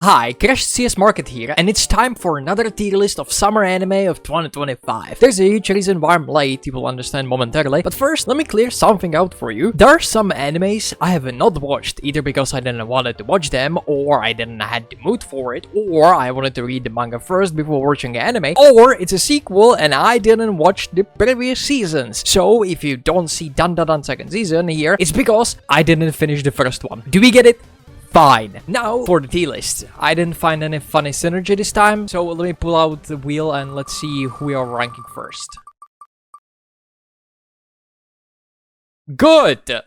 Hi, Crash CS Market here, and it's time for another tier list of summer anime of 2025. There's a huge reason why I'm late, you will understand momentarily, but first, let me clear something out for you. There are some animes I have not watched, either because I didn't want to watch them, or I didn't have the mood for it, or I wanted to read the manga first before watching the anime, or it's a sequel and I didn't watch the previous seasons. So, if you don't see Dan Dan Dan second season here, it's because I didn't finish the first one. Do we get it? Fine. Now, for the tier list. I didn't find any funny synergy this time, so let me pull out the wheel and let's see who we are ranking first. Good!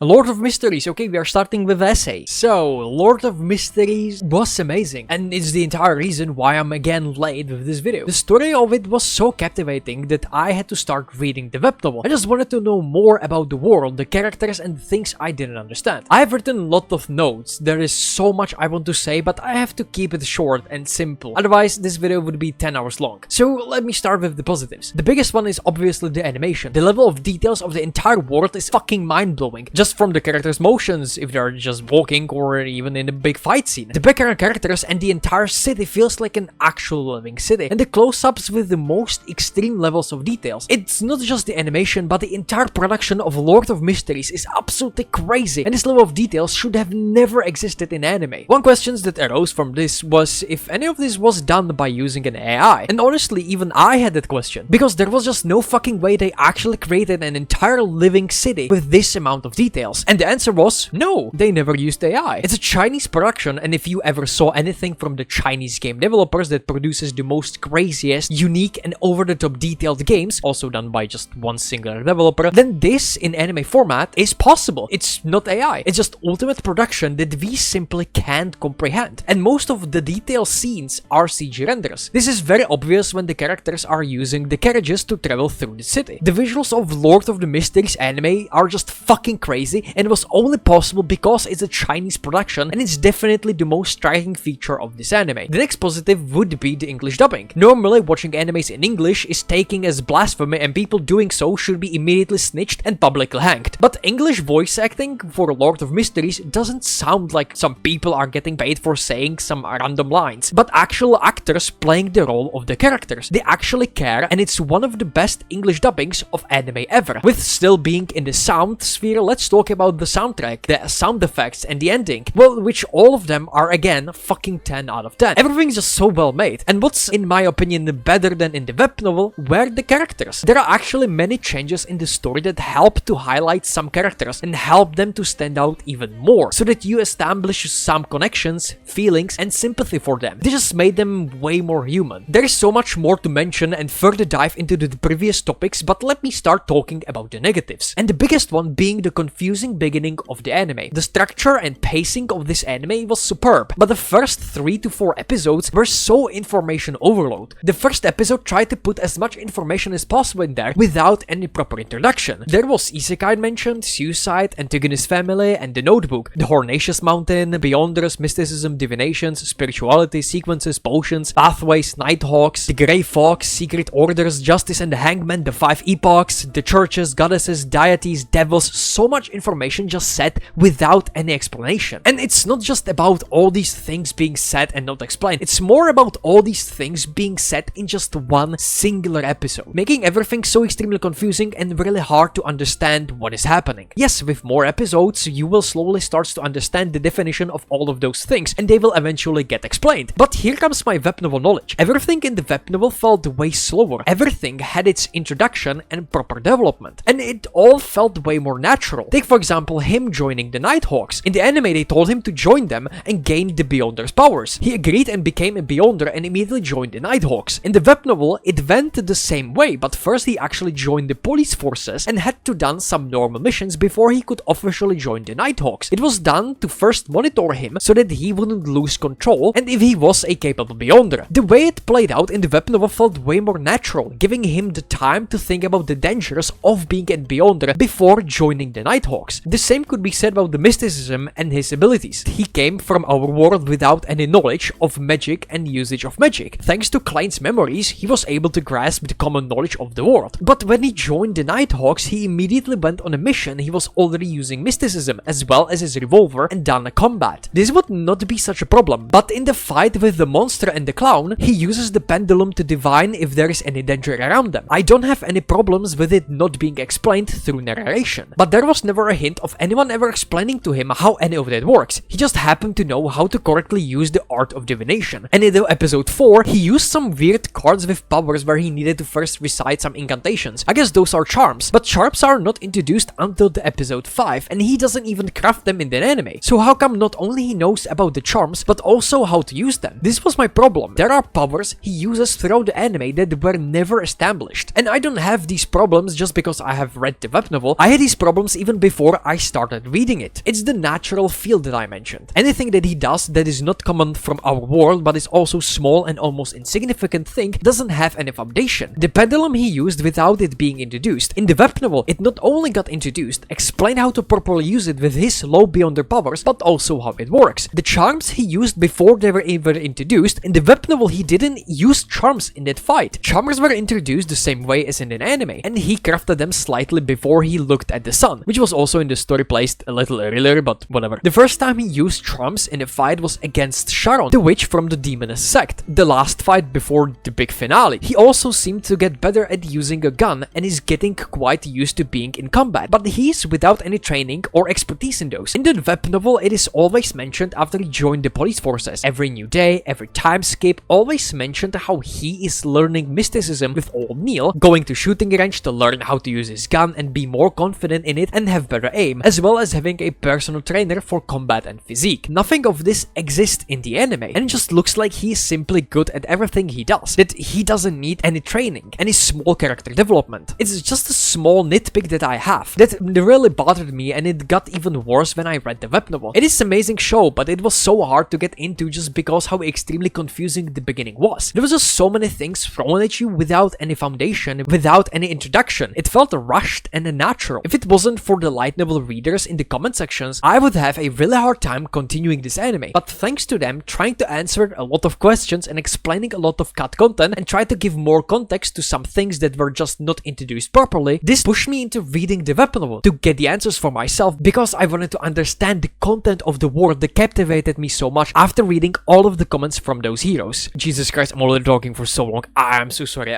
Lord of Mysteries. Okay, we are starting with essay. So, Lord of Mysteries was amazing, and it's the entire reason why I'm again late with this video. The story of it was so captivating that I had to start reading the web novel. I just wanted to know more about the world, the characters, and the things I didn't understand. I have written a lot of notes. There is so much I want to say, but I have to keep it short and simple. Otherwise, this video would be 10 hours long. So, let me start with the positives. The biggest one is obviously the animation. The level of details of the entire world is fucking mind-blowing. Just from the characters' motions, if they're just walking or even in a big fight scene. The background characters and the entire city feels like an actual living city. And the close-ups with the most extreme levels of details. It's not just the animation, but the entire production of Lord of Mysteries is absolutely crazy. And this level of details should have never existed in anime. One question that arose from this was if any of this was done by using an AI. And honestly, even I had that question. Because there was just no fucking way they actually created an entire living city with this amount of details. And the answer was, no, they never used AI. It's a Chinese production, and if you ever saw anything from the Chinese game developers that produces the most craziest, unique, and over-the-top detailed games, also done by just one singular developer, then this, in anime format, is possible. It's not AI. It's just ultimate production that we simply can't comprehend. And most of the detailed scenes are CG renders. This is very obvious when the characters are using the carriages to travel through the city. The visuals of Lord of the Mysteries anime are just fucking crazy, and was only possible because it's a Chinese production, and it's definitely the most striking feature of this anime. The next positive would be the English dubbing. Normally, watching animes in English is taken as blasphemy, and people doing so should be immediately snitched and publicly hanged. But English voice acting for Lord of Mysteries doesn't sound like some people are getting paid for saying some random lines, but actual actors playing the role of the characters. They actually care, and it's one of the best English dubbings of anime ever. With still being in the sound sphere, let's talk about the soundtrack, the sound effects, and the ending. Well, which all of them are again fucking 10 out of 10. Everything's just so well made. And what's in my opinion better than in the web novel were the characters. There are actually many changes in the story that help to highlight some characters and help them to stand out even more, so that you establish some connections, feelings, and sympathy for them. This just made them way more human. There is so much more to mention and further dive into the previous topics, but let me start talking about the negatives. And the biggest one being the confusing beginning of the anime. The structure and pacing of this anime was superb, but the first 3 to 4 episodes were so information overload. The first episode tried to put as much information as possible in there without any proper introduction. There was Isekai mentioned, suicide, Antigonus family, and the notebook, the Hornacious mountain, Beyonders, mysticism, divinations, spirituality, sequences, potions, pathways, nighthawks, the Grey Fox, secret orders, justice and the hangman, the 5 epochs, the churches, goddesses, deities, devils. So much information just said without any explanation. And it's not just about all these things being said and not explained. It's more about all these things being said in just one singular episode, making everything so extremely confusing and really hard to understand what is happening. Yes, with more episodes, you will slowly start to understand the definition of all of those things, and they will eventually get explained. But here comes my web novel knowledge. Everything in the web novel felt way slower. Everything had its introduction and proper development, and it all felt way more natural. Take for example him joining the Nighthawks. In the anime they told him to join them and gain the Beyonder's powers. He agreed and became a Beyonder and immediately joined the Nighthawks. In the web novel it went the same way, but first he actually joined the police forces and had to done some normal missions before he could officially join the Nighthawks. It was done to first monitor him so that he wouldn't lose control and if he was a capable Beyonder. The way it played out in the web novel felt way more natural, giving him the time to think about the dangers of being a Beyonder before joining the Nighthawks. Nighthawks. The same could be said about the mysticism and his abilities. He came from our world without any knowledge of magic and usage of magic. Thanks to Klein's memories, he was able to grasp the common knowledge of the world. But when he joined the Nighthawks, he immediately went on a mission. He was already using mysticism as well as his revolver and done a combat. This would not be such a problem, but in the fight with the monster and the clown, he uses the pendulum to divine if there is any danger around them. I don't have any problems with it not being explained through narration, but there was never a hint of anyone ever explaining to him how any of that works. He just happened to know how to correctly use the art of divination. And in episode 4, he used some weird cards with powers where he needed to first recite some incantations. I guess those are charms, but charms are not introduced until the episode 5, and he doesn't even craft them in the anime. So how come not only he knows about the charms, but also how to use them? This was my problem. There are powers he uses throughout the anime that were never established. And I don't have these problems just because I have read the web novel. I had these problems even before I started reading it. It's the natural field that I mentioned. Anything that he does that is not common from our world but is also small and almost insignificant thing doesn't have any foundation. The pendulum he used without it being introduced. In the web novel, it not only got introduced, explained how to properly use it with his low beyond their powers, but also how it works. The charms he used before they were ever introduced. In the web novel, he didn't use charms in that fight. Charms were introduced the same way as in an anime, and he crafted them slightly before he looked at the sun, which was also in the story placed a little earlier, but whatever. The first time he used charms in a fight was against Sharon, the witch from the demoness sect, the last fight before the big finale. He also seemed to get better at using a gun and is getting quite used to being in combat, but he's without any training or expertise in those. In the web novel, it is always mentioned after he joined the police forces. Every new day, every time skip, always mentioned how he is learning mysticism with old Neil, going to shooting range to learn how to use his gun and be more confident in it and have better aim, as well as having a personal trainer for combat and physique. Nothing of this exists in the anime, and it just looks like he is simply good at everything he does, that he doesn't need any training, any small character development. It's just a small nitpick that I have, that really bothered me, and it got even worse when I read the web novel. It is an amazing show, but it was so hard to get into just because how extremely confusing the beginning was. There was just so many things thrown at you without any foundation, without any introduction. It felt rushed and unnatural. If it wasn't for the light novel readers in the comment sections, I would have a really hard time continuing this anime. But thanks to them trying to answer a lot of questions and explaining a lot of cut content and try to give more context to some things that were just not introduced properly, this pushed me into reading the web novel to get the answers for myself because I wanted to understand the content of the world that captivated me so much after reading all of the comments from those heroes. Jesus Christ, I'm already talking for so long. I'm so sorry.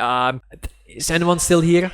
Is anyone still here?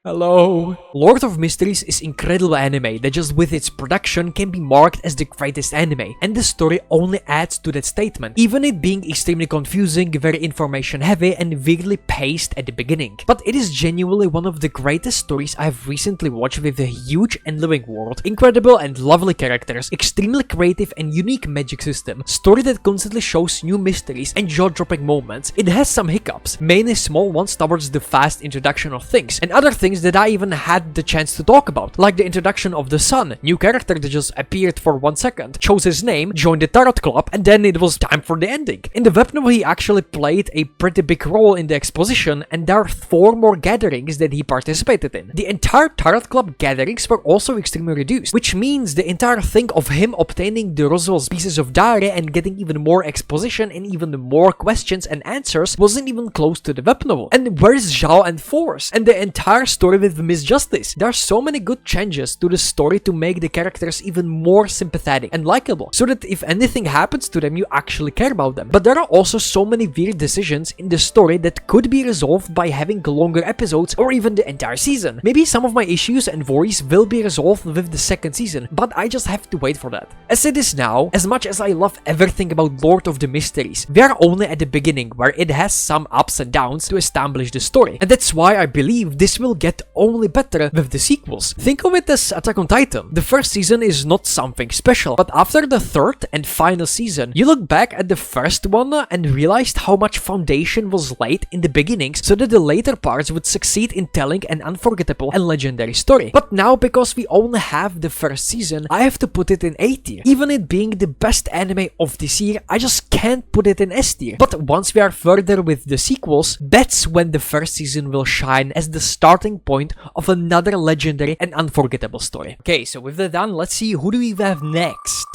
Hello? Lord of Mysteries is incredible anime that just with its production can be marked as the greatest anime, and the story only adds to that statement, even it being extremely confusing, very information heavy and weirdly paced at the beginning. But it is genuinely one of the greatest stories I have recently watched, with a huge and living world, incredible and lovely characters, extremely creative and unique magic system, story that constantly shows new mysteries and jaw-dropping moments. It has some hiccups, mainly small ones towards the fast introduction of things, and other things that I even had the chance to talk about, like the introduction of the sun, new character that just appeared for 1 second, chose his name, joined the tarot club, and then it was time for the ending. In the web novel, he actually played a pretty big role in the exposition, and there are 4 more gatherings that he participated in. The entire tarot club gatherings were also extremely reduced, which means the entire thing of him obtaining the Roosevelt's pieces of diary and getting even more exposition and even more questions and answers wasn't even close to the web novel. And where's Zhao and Force? And the entire story with Miss Justice. There are so many good changes to the story to make the characters even more sympathetic and likable, so that if anything happens to them, you actually care about them. But there are also so many weird decisions in the story that could be resolved by having longer episodes or even the entire season. Maybe some of my issues and worries will be resolved with the second season, but I just have to wait for that. As it is now, as much as I love everything about Lord of the Mysteries, we are only at the beginning, where it has some ups and downs to establish the story, and that's why I believe this will get only better with the sequels. Think of it as Attack on Titan. The first season is not something special, but after the third and final season, you look back at the first one and realized how much foundation was laid in the beginnings so that the later parts would succeed in telling an unforgettable and legendary story. But now, because we only have the first season, I have to put it in A tier. Even it being the best anime of this year, I just can't put it in S tier. But once we are further with the sequels, that's when the first season will shine as the starting starting point of another legendary and unforgettable story. Okay, so with that done, let's see who do we have next.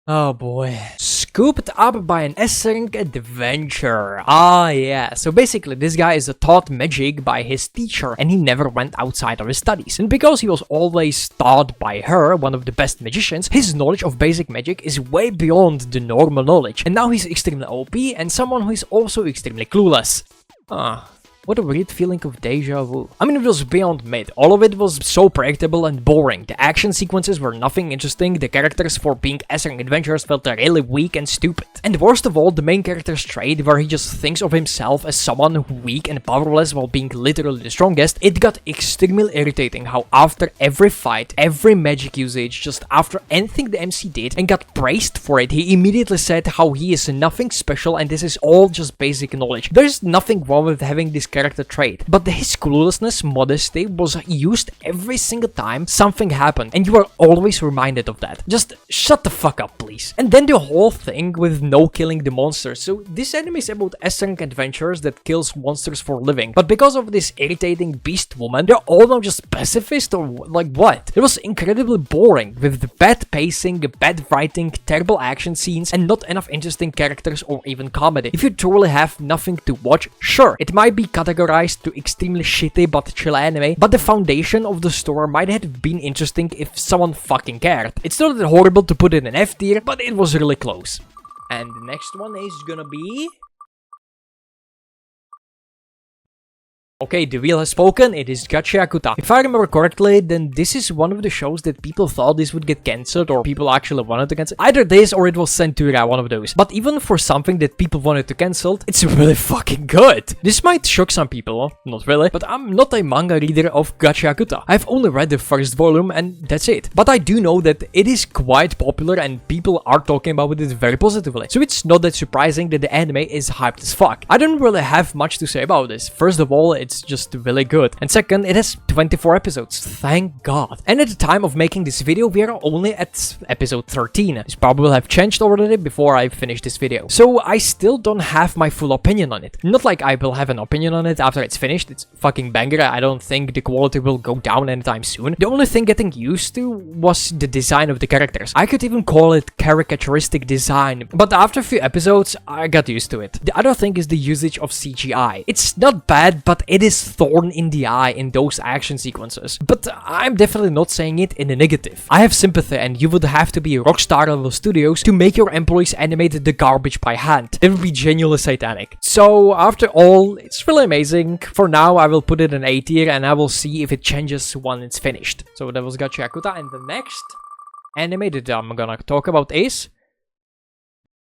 Oh boy. Scooped up by an S-rank adventure. Ah yeah, so basically this guy is taught magic by his teacher and he never went outside of his studies. And because he was always taught by her, one of the best magicians, his knowledge of basic magic is way beyond the normal knowledge. And now he's extremely OP and someone who is also extremely clueless. What a weird feeling of deja vu. I mean, it was beyond mid. All of it was so predictable and boring. The action sequences were nothing interesting, the characters for being S-rank adventurers felt really weak and stupid. And worst of all, the main character's trait, where he just thinks of himself as someone weak and powerless while being literally the strongest, it got extremely irritating how after every fight, every magic usage, just after anything the MC did and got praised for it, he immediately said how he is nothing special and this is all just basic knowledge. There's nothing wrong with having this character trait, but his cluelessness, modesty was used every single time something happened, and you are always reminded of that. Just shut the fuck up, please. And then the whole thing with no killing the monsters. So this anime is about S-rank adventurers that kills monsters for a living, but because of this irritating beast woman, they're all now just pacifist or like what? It was incredibly boring, with the bad pacing, bad writing, terrible action scenes, and not enough interesting characters or even comedy. If you truly have nothing to watch, sure, it might be categorized to extremely shitty but chill anime, but the foundation of the story might have been interesting if someone fucking cared. It's not that horrible to put it in F tier, but it was really close. And the next one is gonna be... Okay, the wheel has spoken, it is Gachiakuta. If I remember correctly, then this is one of the shows that people thought this would get cancelled or people actually wanted to cancel. Either this or it was Centura, one of those. But even for something that people wanted to cancel, it's really fucking good. This might shock some people, not really, but I'm not a manga reader of Gachiakuta. I've only read the first volume and that's it. But I do know that it is quite popular and people are talking about it very positively. So it's not that surprising that the anime is hyped as fuck. I don't really have much to say about this. First of all, it's just really good. And second, it has 24 episodes. Thank God. And at the time of making this video, we are only at episode 13. This probably will have changed already before I finish this video. So I still don't have my full opinion on it. Not like I will have an opinion on it after it's finished. It's fucking banger. I don't think the quality will go down anytime soon. The only thing getting used to was the design of the characters. I could even call it caricaturistic design. But after a few episodes, I got used to it. The other thing is the usage of CGI. It's not bad, but it is thorn in the eye in those action sequences. But I'm definitely not saying it in a negative. I have sympathy and you would have to be rockstar level studios to make your employees animate the garbage by hand. It would be genuinely satanic. So after all, it's really amazing. For now, I will put it in A tier and I will see if it changes when it's finished. So that was Gachiakuta, and the next anime that I'm gonna talk about is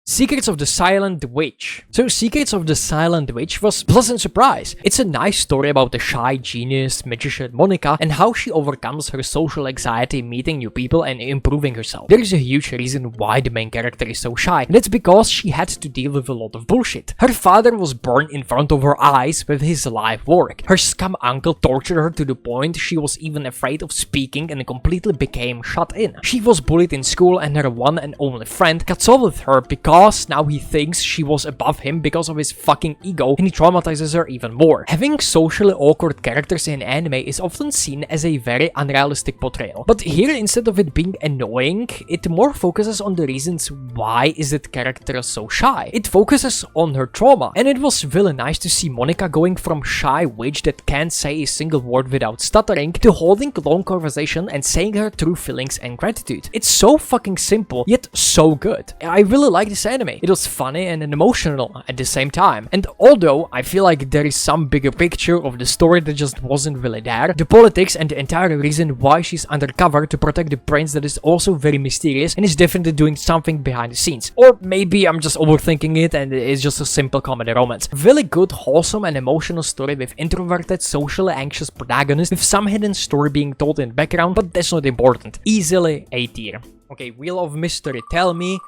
Secrets of the Silent Witch. So Secrets of the Silent Witch was a pleasant surprise. It's a nice story about the shy genius magician Monika and how she overcomes her social anxiety meeting new people and improving herself. There is a huge reason why the main character is so shy, and it's because she had to deal with a lot of bullshit. Her father was burned in front of her eyes with his life work. Her scum uncle tortured her to the point she was even afraid of speaking and completely became shut in. She was bullied in school and her one and only friend cuts off with her because now he thinks she was above him because of his fucking ego, and he traumatizes her even more. Having socially awkward characters in anime is often seen as a very unrealistic portrayal. But here, instead of it being annoying, it more focuses on the reasons why is that character so shy. It focuses on her trauma, and it was really nice to see Monika going from shy witch that can't say a single word without stuttering to holding long conversation and saying her true feelings and gratitude. It's so fucking simple, yet so good. I really like this anime. It was funny and emotional at the same time. And although I feel like there is some bigger picture of the story that just wasn't really there, the politics and the entire reason why she's undercover to protect the prince that is also very mysterious and is definitely doing something behind the scenes. Or maybe I'm just overthinking it and it's just a simple comedy romance. Really good, wholesome and emotional story with introverted, socially anxious protagonist with some hidden story being told in the background, but that's not important. Easily A tier. Okay, Wheel of Mystery, tell me,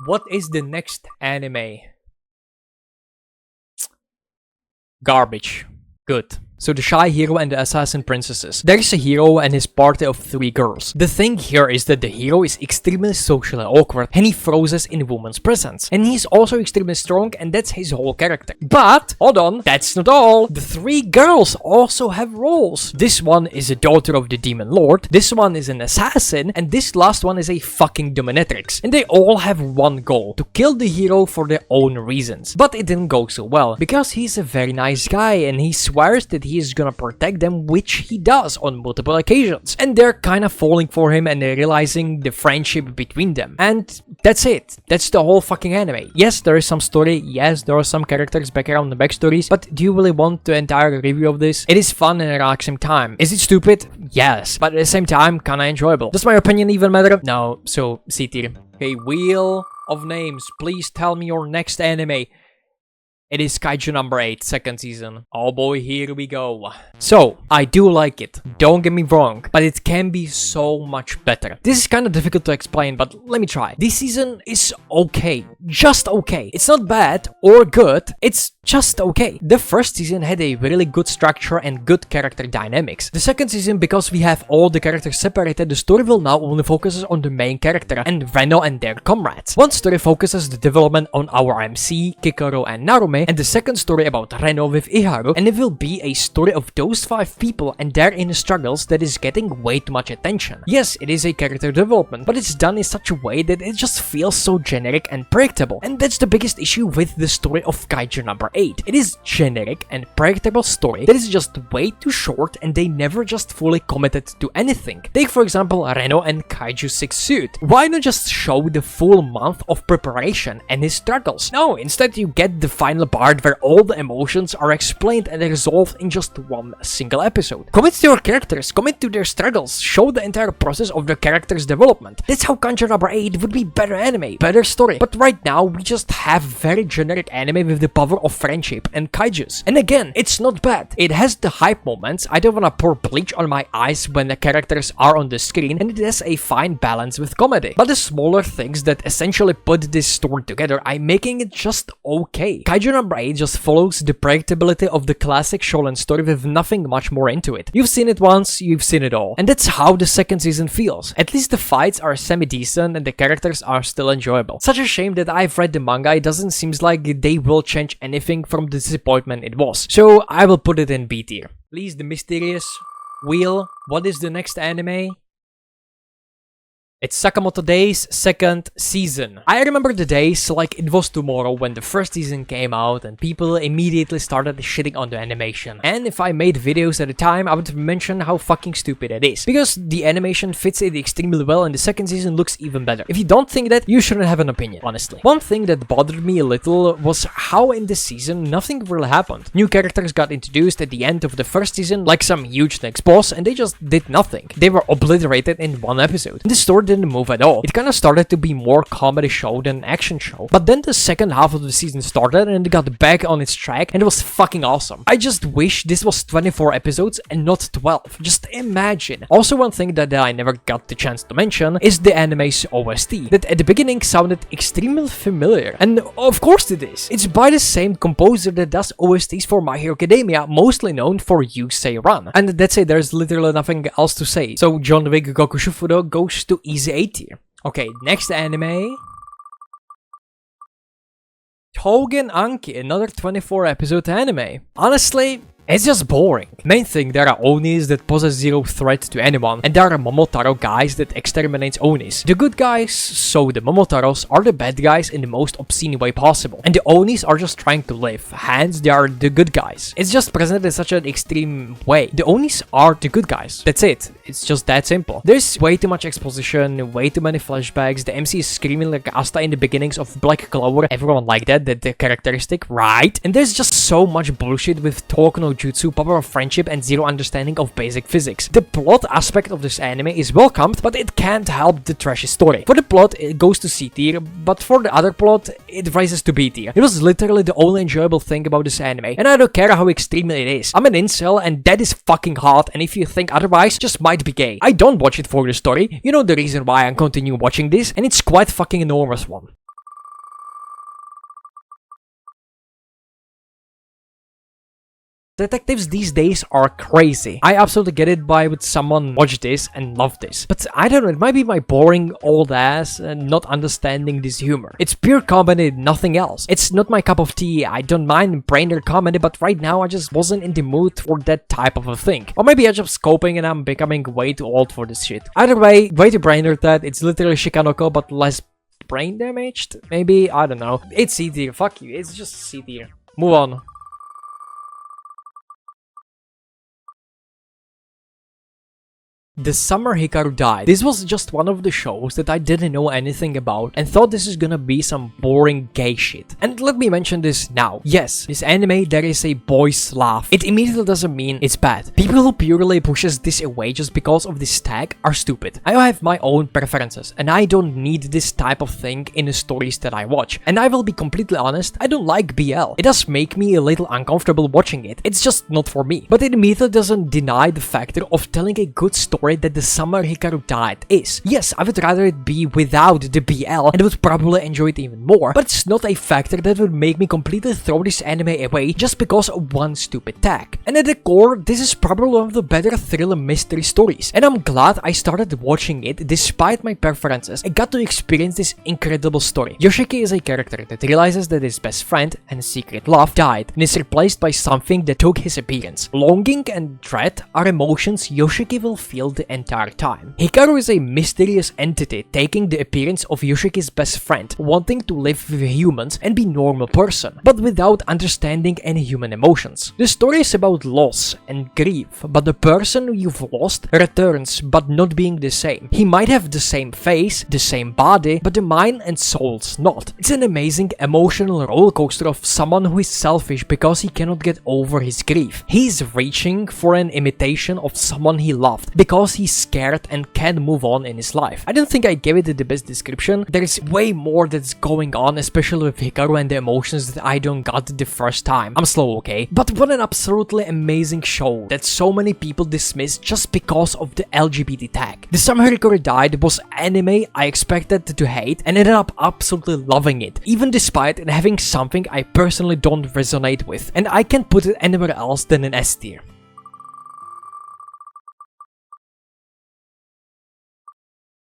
what is the next anime? Garbage. Good. So the shy hero and the assassin princesses. There is a hero and his party of 3 girls. The thing here is that the hero is extremely social and awkward, and he freezes in women's presence. And he's also extremely strong, and that's his whole character. But, hold on, that's not all. The 3 girls also have roles. This one is a daughter of the demon lord, this one is an assassin, and this last one is a fucking dominatrix. And they all have one goal, to kill the hero for their own reasons. But it didn't go so well, because he's a very nice guy, and he swears that he is gonna protect them, which he does on multiple occasions. And they're kinda falling for him, and they're realizing the friendship between them. And that's it. That's the whole fucking anime. Yes, there is some story, yes, there are some characters, background and backstories, but do you really want the entire review of this? It is fun and at the same time. Is it stupid? Yes, but at the same time, kinda enjoyable. Does my opinion even matter? No, so C tier. Okay, Wheel of Names, please tell me your next anime. It is Kaijuu number 8, second season. Oh boy, here we go. So, I do like it, don't get me wrong, but it can be so much better. This is kind of difficult to explain, but let me try. This season is okay, just okay. It's not bad or good, it's just okay. The first season had a really good structure and good character dynamics. The second season, because we have all the characters separated, the story will now only focus on the main character and Reno and their comrades. One story focuses the development on our MC, Hikaru and Narume, and the second story about Reno with Hikaru, and it will be a story of those 5 people and their inner struggles that is getting way too much attention. Yes, it is a character development, but it's done in such a way that it just feels so generic and predictable. And that's the biggest issue with the story of Kaijuu number 8. It is generic and predictable story that is just way too short, and they never just fully committed to anything. Take for example Reno and Kaijuu 6 suit. Why not just show the full month of preparation and his struggles? No, instead you get the final part where all the emotions are explained and resolved in just one single episode. Commit to your characters, commit to their struggles, show the entire process of their characters' development. That's how Kaijuu number 8 would be better anime, better story. But right now we just have very generic anime with the power of friendship and kaijus. And again, it's not bad. It has the hype moments, I don't wanna pour bleach on my eyes when the characters are on the screen, and it has a fine balance with comedy. But the smaller things that essentially put this story together are making it just okay. Kaijuu number 8 just follows the predictability of the classic shonen story with nothing much more into it. You've seen it once, you've seen it all. And that's how the second season feels. At least the fights are semi-decent and the characters are still enjoyable. Such a shame that I've read the manga, it doesn't seem like they will change anything from the disappointment it was. So I will put it in B tier. Please, the mysterious Wheel, what is the next anime? It's SAKAMOTO Days, second season. I remember the days like it was tomorrow when the first season came out and people immediately started shitting on the animation. And if I made videos at the time, I would mention how fucking stupid it is. Because the animation fits it extremely well and the second season looks even better. If you don't think that, you shouldn't have an opinion, honestly. One thing that bothered me a little was how in this season nothing really happened. New characters got introduced at the end of the first season, like some huge next boss, and they just did nothing. They were obliterated in one episode. The story didn't move at all. It kind of started to be more comedy show than action show. But then the second half of the season started and it got back on its track and it was fucking awesome. I just wish this was 24 episodes and not 12. Just imagine. Also, one thing that I never got the chance to mention is the anime's OST, that at the beginning sounded extremely familiar. And of course it is. It's by the same composer that does OSTs for My Hero Academia, mostly known for Yuusha Run. And that's it, there's literally nothing else to say. So John Wick Goku Shufudo goes to easy A tier. Okay, next anime. Tougen Anki, another 24 episode anime. Honestly, it's just boring. Main thing, there are Onis that pose zero threat to anyone, and there are Momotaro guys that exterminate Onis. The good guys, so the Momotaros, are the bad guys in the most obscene way possible. And the Onis are just trying to live, hence they are the good guys. It's just presented in such an extreme way. The Onis are the good guys. That's it. It's just that simple. There's way too much exposition, way too many flashbacks, the MC is screaming like Asta in the beginnings of Black Clover, everyone like that, that's the characteristic, right? And there's just so much bullshit with talk no jutsu, power of friendship, and zero understanding of basic physics. The plot aspect of this anime is welcomed, but it can't help the trashy story. For the plot, it goes to C tier, but for the other plot, it rises to B tier. It was literally the only enjoyable thing about this anime, and I don't care how extreme it is. I'm an incel, and that is fucking hot, and if you think otherwise, just might be gay. I don't watch it for the story, you know the reason why I'm continue watching this, and it's quite fucking enormous one. Detectives these days are crazy. I absolutely get it why would someone watch this and love this. But I don't know, it might be my boring old ass and not understanding this humor. It's pure comedy, nothing else. It's not my cup of tea. I don't mind brainer comedy, but right now I just wasn't in the mood for that type of a thing. Or maybe I'm just coping and I'm becoming way too old for this shit. Either way to brainer that. It's literally Shikanoko but less brain damaged? Maybe? I don't know. It's C tier. Fuck you. It's just C tier. Move on. The summer Hikaru died. This was just one of the shows that I didn't know anything about and thought this is gonna be some boring gay shit. And let me mention this now. Yes, this anime there is a boys laugh. It immediately doesn't mean it's bad. People who purely pushes this away just because of this tag are stupid. I have my own preferences and I don't need this type of thing in the stories that I watch. And I will be completely honest, I don't like BL. It does make me a little uncomfortable watching it. It's just not for me. But it immediately doesn't deny the factor of telling a good story that the summer Hikaru died is. Yes, I would rather it be without the BL and would probably enjoy it even more, but it's not a factor that would make me completely throw this anime away just because of one stupid tag. And at the core, this is probably one of the better thriller mystery stories, and I'm glad I started watching it despite my preferences. I got to experience this incredible story. Yoshiki is a character that realizes that his best friend and secret love died and is replaced by something that took his appearance. Longing and dread are emotions Yoshiki will feel the entire time. Hikaru is a mysterious entity taking the appearance of Yoshiki's best friend, wanting to live with humans and be a normal person, but without understanding any human emotions. The story is about loss and grief, but the person you've lost returns but not being the same. He might have the same face, the same body, but the mind and soul's not. It's an amazing emotional rollercoaster of someone who is selfish because he cannot get over his grief. He's reaching for an imitation of someone he loved because he's scared and can't move on in his life. I don't think I gave it the best description. There is way more that's going on, especially with Hikaru and the emotions that I don't got the first time. I'm slow, okay? But what an absolutely amazing show that so many people dismiss just because of the LGBT tag. The summer Hikaru died was anime I expected to hate and ended up absolutely loving it, even despite it having something I personally don't resonate with, and I can't put it anywhere else than an S tier.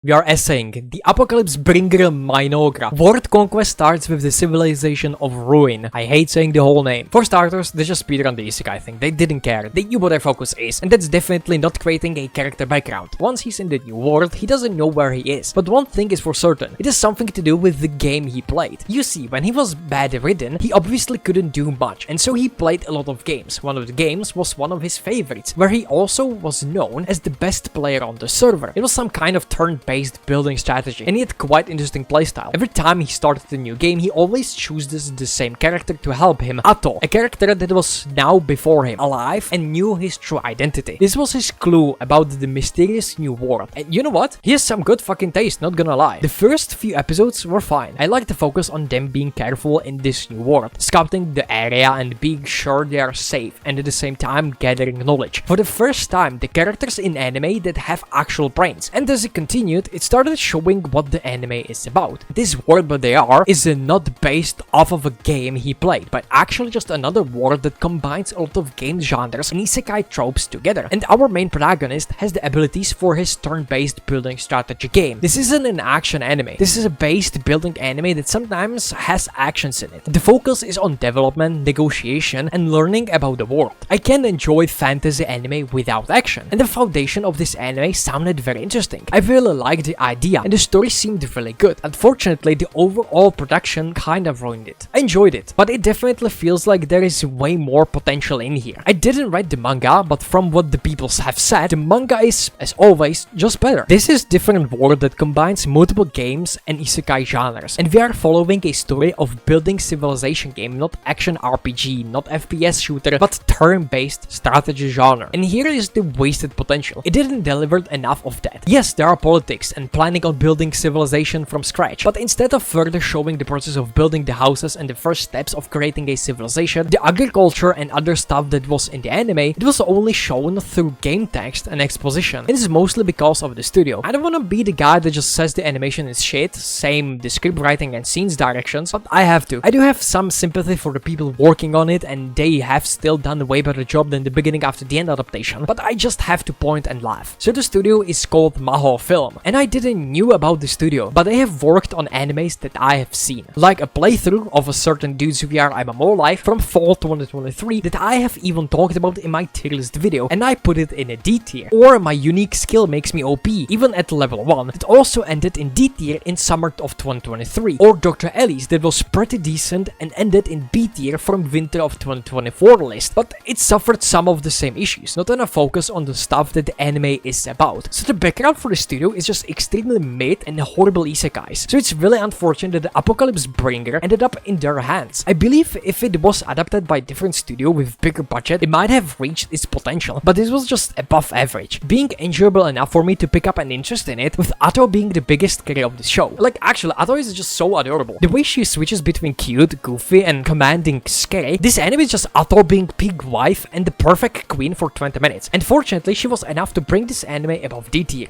We are essaying the apocalypse bringer Mynoghra. World conquest starts with the civilization of ruin. I hate saying the whole name. For starters, they just speedrun the Isekai thing. They didn't care. They knew what their focus is, and that's definitely not creating a character background. Once he's in the new world, he doesn't know where he is. But one thing is for certain, it has something to do with the game he played. You see, when he was bedridden, he obviously couldn't do much, and so he played a lot of games. One of the games was one of his favorites, where he also was known as the best player on the server. It was some kind of turn-based building strategy, and he had quite interesting playstyle. Every time he started a new game, he always chooses the same character to help him, Atto, a character that was now before him, alive, and knew his true identity. This was his clue about the mysterious new world. And you know what? He has some good fucking taste, not gonna lie. The first few episodes were fine. I like the focus on them being careful in this new world, scouting the area and being sure they are safe, and at the same time gathering knowledge. For the first time, the characters in anime that have actual brains. And as it continued, it started showing what the anime is about. This world where they are is not based off of a game he played, but actually just another world that combines a lot of game genres and isekai tropes together. And our main protagonist has the abilities for his turn-based building strategy game. This isn't an action anime. This is a based building anime that sometimes has actions in it. The focus is on development, negotiation, and learning about the world. I can enjoy fantasy anime without action, and the foundation of this anime sounded very interesting. I really liked the idea, and the story seemed really good. Unfortunately, the overall production kind of ruined it. I enjoyed it, but it definitely feels like there is way more potential in here. I didn't read the manga, but from what the people have said, the manga is, as always, just better. This is a different world that combines multiple games and isekai genres, and we are following a story of building civilization game, not action RPG, not FPS shooter, but turn-based strategy genre. And here is the wasted potential. It didn't deliver enough of that. Yes, there are politics, fixed and planning on building civilization from scratch. But instead of further showing the process of building the houses and the first steps of creating a civilization, the agriculture and other stuff that was in the anime, it was only shown through game text and exposition. It is mostly because of the studio. I don't wanna be the guy that just says the animation is shit, same the script writing and scenes directions, but I have to. I do have some sympathy for the people working on it, and they have still done a way better job than the beginning after the end adaptation, but I just have to point and laugh. So the studio is called Maho Film, and I didn't knew about the studio, but they have worked on animes that I have seen, like a playthrough of a certain Dude's VR MMO Life from fall 2023 that I have even talked about in my tier list video, and I put it in a D tier. Or my unique skill makes me OP, even at level 1. It also ended in D tier in summer of 2023. Or Dr. Ellie's that was pretty decent and ended in B tier from winter of 2024 list, but it suffered some of the same issues, not enough focus on the stuff that the anime is about. So the background for the studio is just extremely mid and horrible isekais. So it's really unfortunate that the Apocalypse Bringer ended up in their hands. I believe if it was adapted by a different studio with bigger budget, it might have reached its potential, but this was just above average, being enjoyable enough for me to pick up an interest in it, with Ato being the biggest carry of the show. Like, actually, Ato is just so adorable. The way she switches between cute, goofy, and commanding scary, this anime is just Ato being pig wife and the perfect queen for 20 minutes. And fortunately, she was enough to bring this anime above D tier.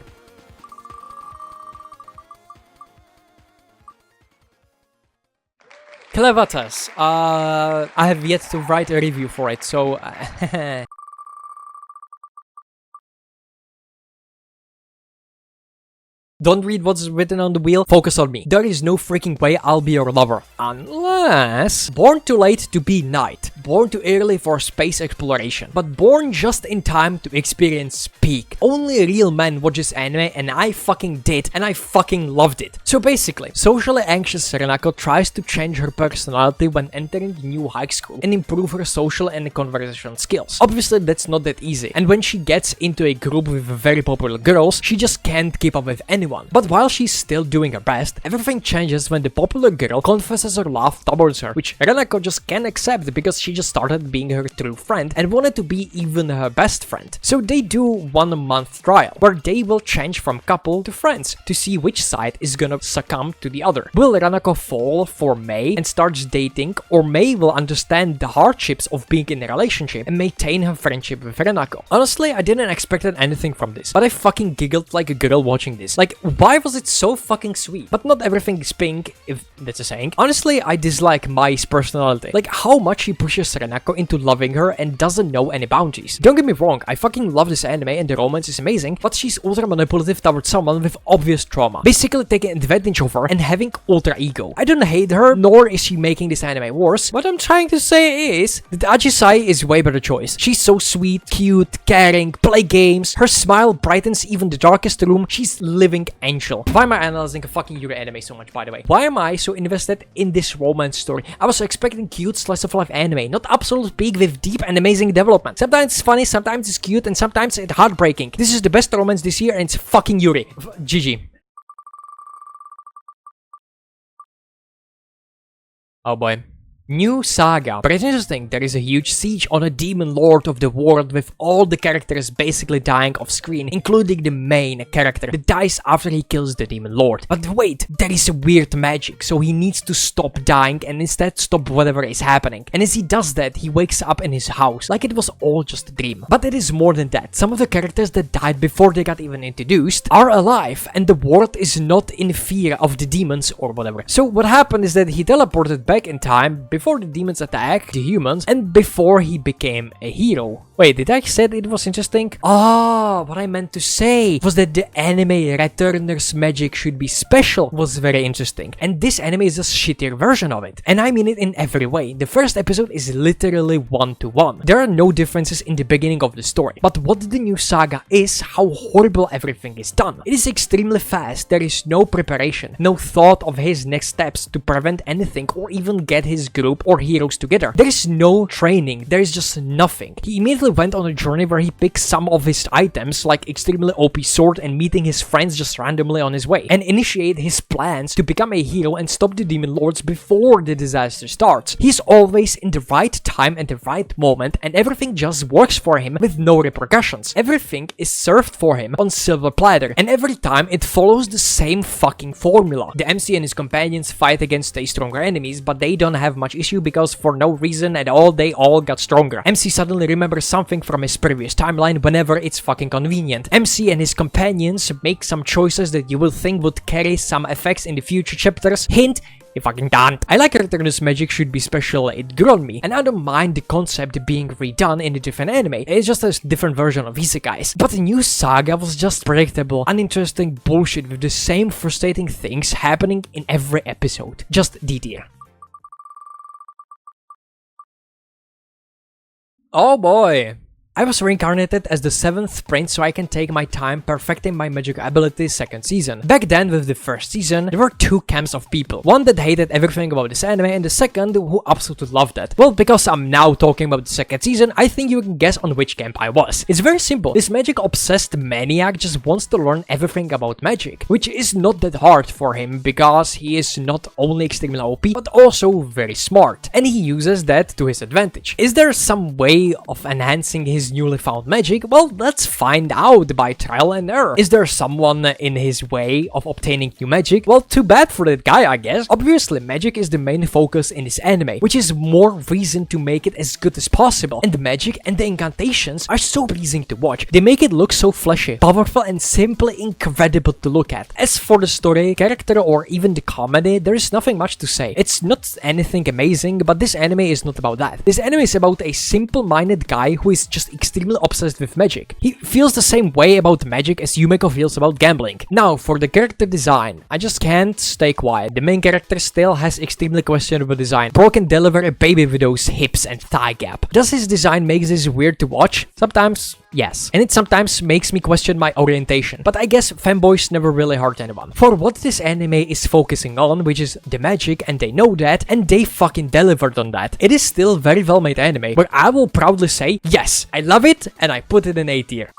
Clevatas. I have yet to write a review for it, so... Don't read what's written on the wheel, focus on me. There is no freaking way I'll be your lover. Unless... Born too late to be knight. Born too early for space exploration. But born just in time to experience peak. Only a real man watches anime, and I fucking did, and I fucking loved it. So basically, socially anxious Renako tries to change her personality when entering the new high school and improve her social and conversational skills. Obviously that's not that easy, and when she gets into a group with very popular girls, she just can't keep up with anyone. But while she's still doing her best, everything changes when the popular girl confesses her love towards her, which Renako just can't accept because she just started being her true friend and wanted to be even her best friend. So they do 1 month trial, where they will change from couple to friends to see which side is gonna succumb to the other. Will Renako fall for Mei and starts dating, or Mei will understand the hardships of being in a relationship and maintain her friendship with Renako? Honestly, I didn't expect anything from this, but I fucking giggled like a girl watching this. Like, why was it so fucking sweet? But not everything is pink, if that's a saying. Honestly, I dislike Mai's personality. Like, how much she pushes Renako into loving her and doesn't know any boundaries. Don't get me wrong, I fucking love this anime and the romance is amazing, but she's ultra manipulative towards someone with obvious trauma, basically taking advantage of her and having ultra ego. I don't hate her, nor is she making this anime worse. What I'm trying to say is that Ajisai is way better choice. She's so sweet, cute, caring, play games, her smile brightens even the darkest room, she's living angel. Why am I analyzing a fucking Yuri anime so much, by the way? Why am I so invested in this romance story? I was expecting cute slice of life anime, not absolute peak with deep and amazing development. Sometimes it's funny, sometimes it's cute, and sometimes it's heartbreaking. This is the best romance this year, and it's fucking Yuri. GG. Oh boy. New Saga. But it's interesting, there is a huge siege on a demon lord of the world with all the characters basically dying off screen, including the main character that dies after he kills the demon lord. But wait, there is a weird magic, so he needs to stop dying and instead stop whatever is happening. And as he does that, he wakes up in his house, like it was all just a dream. But it is more than that. Some of the characters that died before they got even introduced are alive, and the world is not in fear of the demons or whatever. So what happened is that he teleported back in time before the demons attacked the humans and before he became a hero. Wait, did I say it was interesting? Ah, what I meant to say was that the anime Returner's magic should be special was very interesting. And this anime is a shittier version of it. And I mean it in every way. The first episode is literally 1-to-1. There are no differences in the beginning of the story. But what the new saga is how horrible everything is done. It is extremely fast. There is no preparation, no thought of his next steps to prevent anything or even get his group group or heroes together. There is no training, there is just nothing. He immediately went on a journey where he picked some of his items like extremely OP sword and meeting his friends just randomly on his way, and initiate his plans to become a hero and stop the demon lords before the disaster starts. He's always in the right time and the right moment, and everything just works for him with no repercussions. Everything is served for him on silver platter, and every time it follows the same fucking formula. The MC and his companions fight against a stronger enemies, but they don't have much issue because for no reason at all they all got stronger. MC suddenly remembers something from his previous timeline whenever it's fucking convenient. MC and his companions make some choices that you will think would carry some effects in the future chapters. Hint, he fucking can't. I like Returnus magic should be special, it grew on me, and I don't mind the concept being redone in a different anime. It's just a different version of Isekais. But the new saga was just predictable, uninteresting bullshit with the same frustrating things happening in every episode. Just D tier. Oh boy! I was reincarnated as the 7th prince so I can take my time perfecting my magic abilities second season. Back then with the first season, there were two camps of people. One that hated everything about this anime and the second who absolutely loved it. Well, because I'm now talking about the second season, I think you can guess on which camp I was. It's very simple. This magic obsessed maniac just wants to learn everything about magic, which is not that hard for him because he is not only extremely OP but also very smart, and he uses that to his advantage. Is there some way of enhancing his newly found magic? Well, let's find out by trial and error. Is there someone in his way of obtaining new magic? Well, too bad for that guy, I guess. Obviously, magic is the main focus in this anime, which is more reason to make it as good as possible. And the magic and the incantations are so pleasing to watch. They make it look so fleshy, powerful, and simply incredible to look at. As for the story, character, or even the comedy, there is nothing much to say. It's not anything amazing, but this anime is not about that. This anime is about a simple-minded guy who is just extremely obsessed with magic. He feels the same way about magic as Yumeko feels about gambling. Now, for the character design, I just can't stay quiet. The main character still has extremely questionable design. Bro can deliver a baby with those hips and thigh gap. Does his design make this weird to watch? Sometimes, yes. And it sometimes makes me question my orientation. But I guess fanboys never really hurt anyone. For what this anime is focusing on, which is the magic, and they know that, and they fucking delivered on that, it is still very well made anime, where I will proudly say, yes, I love it, and I put it in A tier.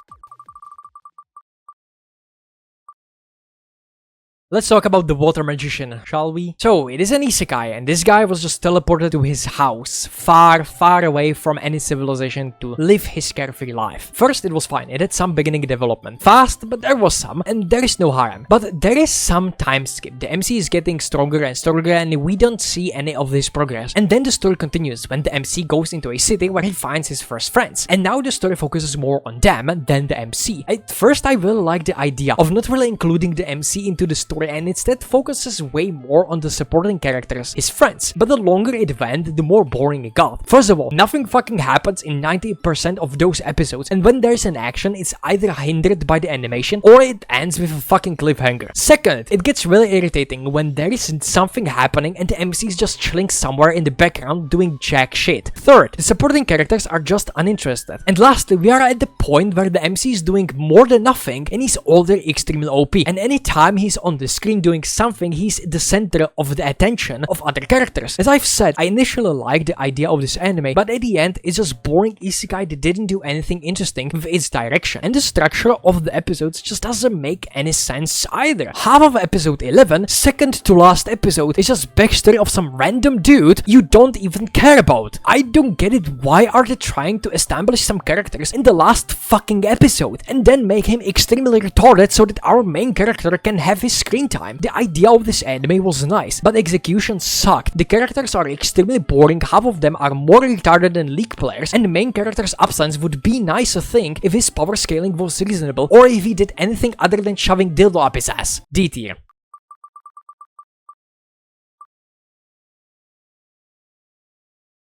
Let's talk about the water magician, shall we? So, it is an isekai, and this guy was just teleported to his house, far, far away from any civilization to live his carefree life. First, it was fine, it had some beginning development. Fast, but there was some, and there is no harem. But there is some time skip. The MC is getting stronger and stronger, and we don't see any of this progress. And then the story continues when the MC goes into a city where he finds his first friends. And now the story focuses more on them than the MC. At first, I really like the idea of not really including the MC into the story and instead focuses way more on the supporting characters, his friends. But the longer it went, the more boring it got. First of all, nothing fucking happens in 90% of those episodes, and when there's an action, it's either hindered by the animation or it ends with a fucking cliffhanger. Second, it gets really irritating when there is something happening and the MC is just chilling somewhere in the background doing jack shit. Third, the supporting characters are just uninterested. And lastly, we are at the point where the MC is doing more than nothing and he's already extremely OP, and anytime he's on the screen doing something, he's the center of the attention of other characters. As I've said, I initially liked the idea of this anime, but at the end, it's just boring isekai that didn't do anything interesting with its direction, and the structure of the episodes just doesn't make any sense either. Half of episode 11, second to last episode, is just backstory of some random dude you don't even care about. I don't get it. Why are they trying to establish some characters in the last fucking episode and then make him extremely retarded so that our main character can have his screen time? The idea of this anime was nice, but execution sucked. The characters are extremely boring, half of them are more retarded than League players, and the main character's absence would be nice to think if his power scaling was reasonable, or if he did anything other than shoving dildo up his ass. D tier.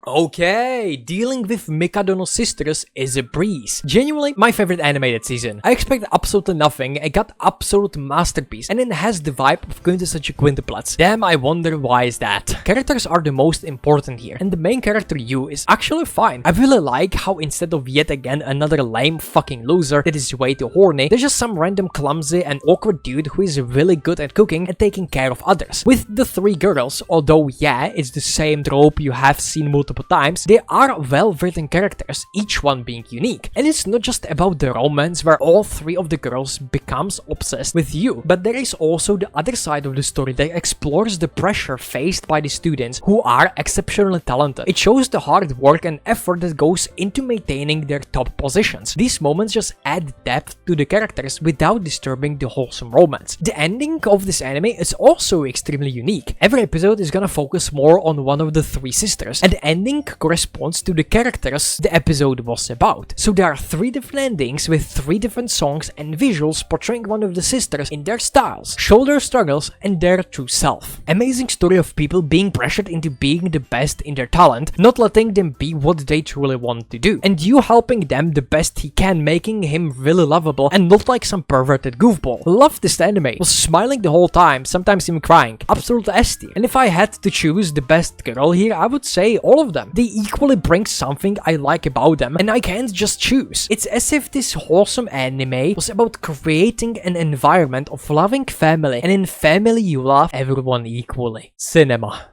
Okay, dealing with Mikado no Sisters is a breeze. Genuinely, my favorite animated season. I expect absolutely nothing, I got absolute masterpiece, and it has the vibe of quintessential quintuplots. Damn, I wonder why is that. Characters are the most important here, and the main character Yu is actually fine. I really like how instead of yet again another lame fucking loser that is way too horny, there's just some random clumsy and awkward dude who is really good at cooking and taking care of others. With the three girls, although yeah, it's the same trope you have seen multiple times, they are well-written characters, each one being unique. And it's not just about the romance where all three of the girls becomes obsessed with you, but there is also the other side of the story that explores the pressure faced by the students who are exceptionally talented. It shows the hard work and effort that goes into maintaining their top positions. These moments just add depth to the characters without disturbing the wholesome romance. The ending of this anime is also extremely unique. Every episode is gonna focus more on one of the three sisters, and the ending corresponds to the characters the episode was about. So there are three different endings with three different songs and visuals portraying one of the sisters in their styles, show their struggles and their true self. Amazing story of people being pressured into being the best in their talent, not letting them be what they truly want to do, and you helping them the best he can, making him really lovable and not like some perverted goofball. Love this anime, was smiling the whole time, sometimes even crying, absolute S tier. And if I had to choose the best girl here, I would say all of them. They equally bring something I like about them, and I can't just choose. It's as if this wholesome anime was about creating an environment of loving family, and in family you love everyone equally. Cinema.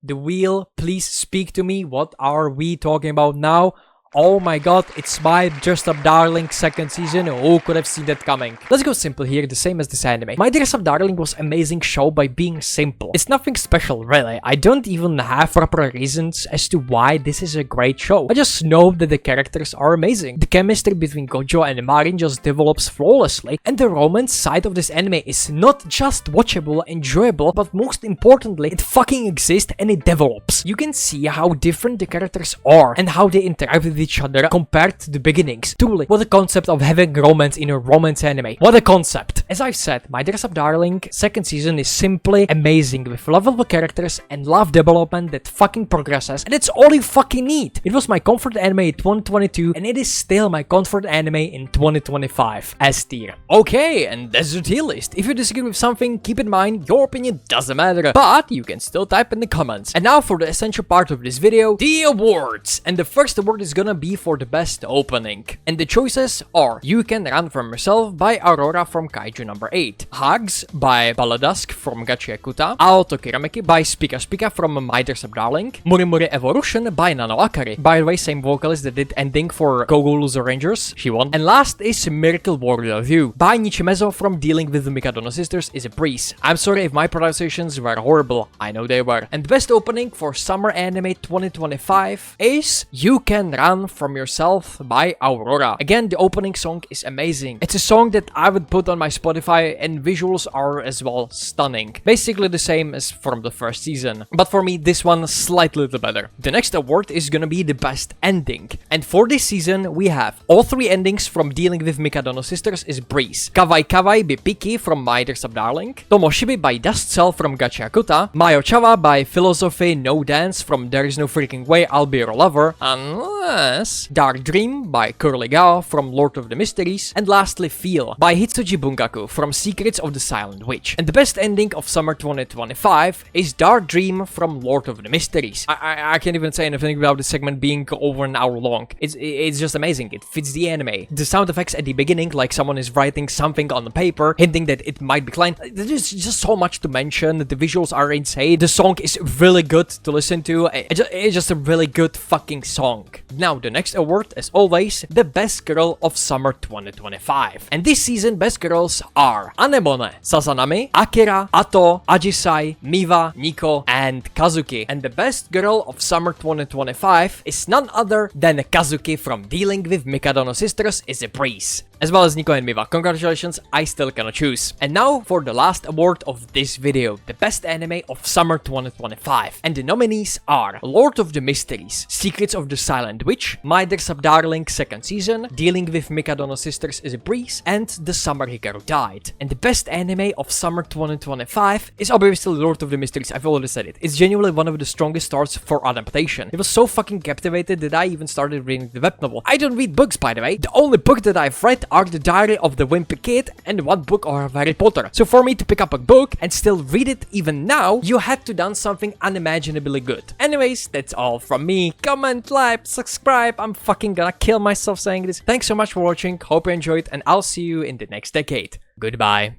The Wheel, please speak to me. What are we talking about now? Oh my god, it's My Dressed Up Darling second season. Who could have seen that coming? Let's go simple here, the same as this anime. My Dressed Up Darling was an amazing show by being simple. It's nothing special, really. I don't even have proper reasons as to why this is a great show. I just know that the characters are amazing. The chemistry between Gojo and Marin just develops flawlessly, and the romance side of this anime is not just watchable, enjoyable, but most importantly, it fucking exists and it develops. You can see how different the characters are and how they interact with each other compared to the beginnings. Truly, what a concept of having romance in a romance anime. What a concept! As I've said, My Dress Up Darling second season is simply amazing with lovable characters and love development that fucking progresses, and it's all you fucking need. It was my comfort anime in 2022 and it is still my comfort anime in 2025. S tier. Okay, and that's the tier list. If you disagree with something, keep in mind your opinion doesn't matter, but you can still type in the comments. And now for the essential part of this video, the awards. And the first award is gonna be for the best opening. And the choices are You Can Run From Yourself by Aurora from Kaijuu number 8, Hugs by Baladusk from Gachiakuta, Aoto Kirameki by Spika Spika from My Dress Up Darling, Murimuri Evolution by Nano Akari, by the way same vocalist that did ending for Go-Go Loser Rangers, she won. And last is Miracle Warrior View by Nichimezo from Dealing with the Mikado no Sisters is a breeze. I'm sorry if my pronunciations were horrible, I know they were. And the best opening for Summer Anime 2025 is You Can Run From Yourself by Aurora. Again, the opening song is amazing. It's a song that I would put on my Spotify, and visuals are as well stunning. Basically the same as from the first season, but for me this one slightly better. The next award is gonna be the best ending, and for this season we have all three endings from Dealing with Mikado no Sisters is breeze. Kawai Kawai by Piki from My Dress Up Darling, Tomoshibi by Dust Cell from Gachiakuta, Mayochawa by Philosophy No Dance from There Is No Freaking Way I'll Be Your Lover, unless Dark Dream by Curly Gao from Lord of the Mysteries, and lastly Feel by Hitsuji Bungaku from Secrets of the Silent Witch. And the best ending of summer 2025 is Dark Dream from Lord of the Mysteries. I can't even say anything about this segment being over an hour long. It's just amazing. It fits the anime. The sound effects at the beginning, like someone is writing something on the paper, hinting that it might be client. There's just so much to mention. The visuals are insane. The song is really good to listen to. It's just a really good fucking song. Now, the next award, as always, the best girl of summer 2025. And this season, best girls are Anemone, Sasanami, Akira, Ato, Ajisai, Miwa, Nico, and Kazuki. And the best girl of summer 2025 is none other than Kazuki from Dealing with Mikado no Sisters is a breeze. as well as Nico and Miva. Congratulations, I still cannot choose. And now for the last award of this video, the best anime of summer 2025. And the nominees are Lord of the Mysteries, Secrets of the Silent Witch, My Dress Up Darling 2nd season, Dealing with Mikadono Sisters is a Breeze, and The Summer Hikaru Died. And the best anime of summer 2025 is obviously Lord of the Mysteries. I've already said it. It's genuinely one of the strongest starts for adaptation. It was so fucking captivated that I even started reading the web novel. I don't read books, by the way. The only book that I've read are The Diary of the Wimpy Kid and one book of Harry Potter. So for me to pick up a book and still read it even now, you had to done something unimaginably good. Anyways, that's all from me. Comment, like, subscribe. I'm fucking gonna kill myself saying this. Thanks so much for watching. Hope you enjoyed, and I'll see you in the next decade. Goodbye.